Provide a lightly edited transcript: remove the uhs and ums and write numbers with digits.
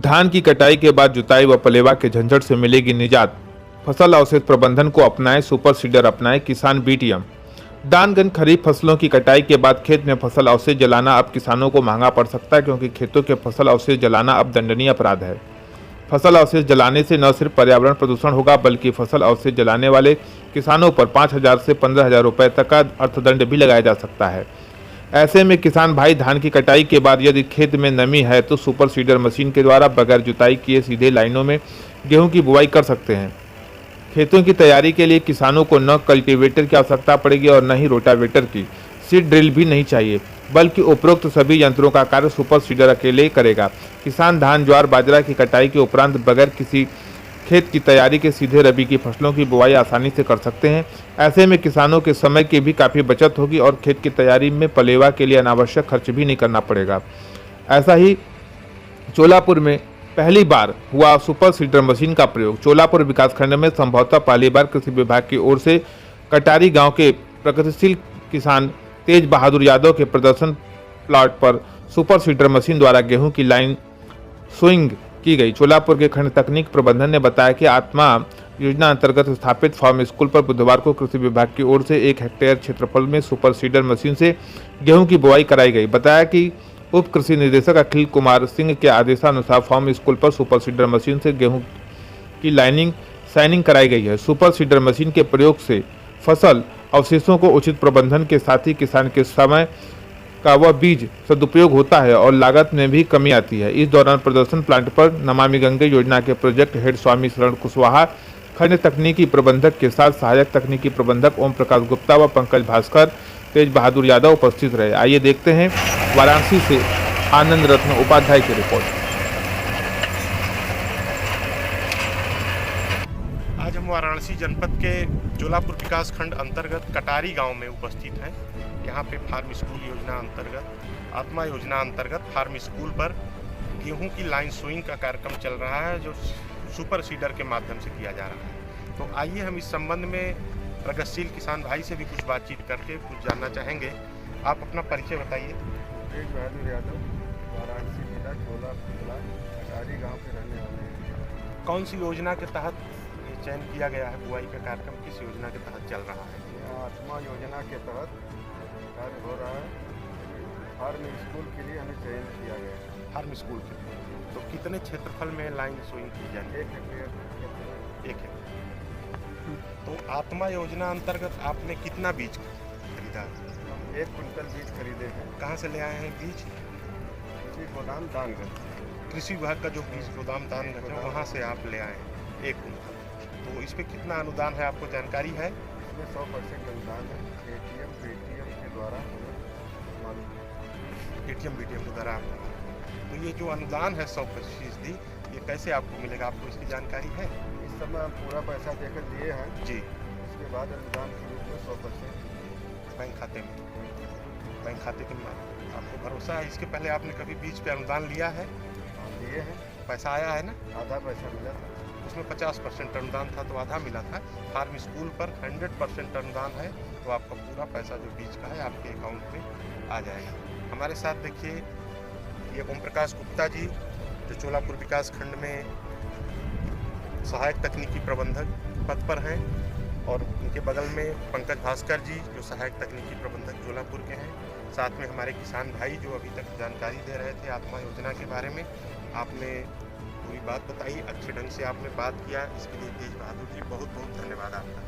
धान की कटाई के बाद जुताई व पलेवा के झंझट से मिलेगी निजात। फसल अवशेष प्रबंधन को अपनाएं, सुपर सीडर अपनाएं, किसान बीटीएम। दानगन खरीफ फसलों की कटाई के बाद खेत में फसल अवशेष जलाना अब किसानों को महंगा पड़ सकता है, क्योंकि खेतों के फसल अवशेष जलाना अब दंडनीय अपराध है। फसल अवशेष जलाने से न सिर्फ पर्यावरण प्रदूषण होगा, बल्कि फसल अवशेष जलाने वाले किसानों पर 5,000 से 15,000 रुपये तक का अर्थदंड भी लगाया जा सकता है। ऐसे में किसान भाई धान की कटाई के बाद यदि खेत में नमी है तो सुपर सीडर मशीन के द्वारा बगैर जुताई किए सीधे लाइनों में गेहूं की बुवाई कर सकते हैं। खेतों की तैयारी के लिए किसानों को न कल्टीवेटर की आवश्यकता पड़ेगी और न ही रोटावेटर की। सीड ड्रिल भी नहीं चाहिए, बल्कि उपरोक्त सभी यंत्रों का कार्य सुपर सीडर अकेले करेगा। किसान धान, ज्वार, बाजरा की कटाई के उपरांत बगैर किसी खेत की तैयारी के सीधे रबी की फसलों की बुवाई आसानी से कर सकते हैं। ऐसे में किसानों के समय की भी काफ़ी बचत होगी और खेत की तैयारी में पलेवा के लिए अनावश्यक खर्च भी नहीं करना पड़ेगा। ऐसा ही चोलापुर में पहली बार हुआ सुपर सीडर मशीन का प्रयोग। चोलापुर विकासखंड में संभवतः पहली बार कृषि विभाग की ओर से कटारी गांव के प्रगतिशील किसान तेज बहादुर यादव के प्रदर्शन प्लॉट पर सुपर सीडर मशीन द्वारा गेहूं की लाइन सोइंग की गई। चोलापुर के खंड तकनीक प्रबंधन ने बताया कि आत्मा योजना अंतर्गत स्थापित फार्म स्कूल पर बुधवार को कृषि विभाग की ओर से 1 हेक्टेयर क्षेत्रफल में सुपर सीडर मशीन से गेहूं की बुआई कराई गई। बताया कि उप कृषि निदेशक अखिल कुमार सिंह के आदेशानुसार फार्म स्कूल पर सुपर सीडर मशीन से गेहूं की साइनिंग कराई गई है। सुपर सीडर मशीन के प्रयोग से फसल अवशेषों को उचित प्रबंधन के साथ ही किसान के समय का वह बीज सदुपयोग होता है और लागत में भी कमी आती है। इस दौरान प्रदर्शन प्लांट पर नमामि गंगे योजना के प्रोजेक्ट हेड स्वामी शरण कुशवाहा, खंड तकनीकी प्रबंधक के साथ सहायक तकनीकी प्रबंधक ओम प्रकाश गुप्ता व पंकज भास्कर, तेज बहादुर यादव उपस्थित रहे। आइए देखते हैं वाराणसी से आनंद रत्न उपाध्याय की रिपोर्ट। आज हम वाराणसी जनपद के चोलापुर विकास खंड अंतर्गत कटारी गांव में उपस्थित हैं। यहाँ पे फार्म स्कूल योजना अंतर्गत, आत्मा योजना अंतर्गत फार्म स्कूल पर गेहूं की लाइन सोइंग का कार्यक्रम चल रहा है, जो सुपर सीडर के माध्यम से किया जा रहा है। तो आइए हम इस संबंध में प्रगतिशील किसान भाई से भी कुछ बातचीत करके कुछ जानना चाहेंगे। आप अपना परिचय बताइए। तेज बहादुर यादव, वाराणसी जिला चोलापुर कटारी गाँव के रहने वाले हैं। कौन सी योजना के तहत ये चयन किया गया है? बुआई का कार्यक्रम किस योजना के तहत चल रहा है? आत्मा योजना के तहत कार्य हो रहा है। फार्म स्कूल के लिए हमें चयन किया गया है। फार्म स्कूल के तो कितने क्षेत्रफल में लाइन सोइंग की जाती है? 1 हेक्टेयर। 1 हेक्टेयर। तो आत्मा योजना अंतर्गत आपने कितना बीज खरीदा? हम 1 कुंटल बीज खरीदे हैं। कहाँ से ले आए हैं बीज? कृषि गोदाम दानगंज। कृषि विभाग का जो बीज गोदाम दानगंज है, वहाँ से आप ले आए हैं 1 कुंटल। तो इस पर कितना अनुदान है, आपको जानकारी है? इसमें 100% अनुदान है। एटीएम बीटीएम के द्वारा मालूम है। एटीएम बीटीएम के द्वारा आपको। तो ये जो अनुदान है 100%, ये कैसे आपको मिलेगा? आपको इसकी जानकारी है? इस समय हम पूरा पैसा देकर दिए हैं जी। उसके बाद अनुदान के रूप में 100% बैंक खाते में, बैंक खाते के आपको भरोसा है? इसके पहले आपने कभी बीज पे अनुदान लिया है? दिए हैं। पैसा आया है ना? आधा पैसा मिला था। उसमें 50% अनुदान था, तो आधा मिला था। फार्म स्कूल पर 100% अनुदान है, तो आपका पूरा पैसा जो बीज का है आपके अकाउंट में आ जाएगा। हमारे साथ देखिए ये ओम प्रकाश गुप्ता जी, जो चोलापुर विकास खंड में सहायक तकनीकी प्रबंधक पद पर हैं, और उनके बगल में पंकज भास्कर जी, जो सहायक तकनीकी प्रबंधक चोलापुर के हैं। साथ में हमारे किसान भाई जो अभी तक जानकारी दे रहे थे आत्मा योजना के बारे में। आपने पूरी बात बताई, अच्छे ढंग से आपने बात किया, इसके लिए तेज बहादुर जी बहुत बहुत धन्यवाद आपका।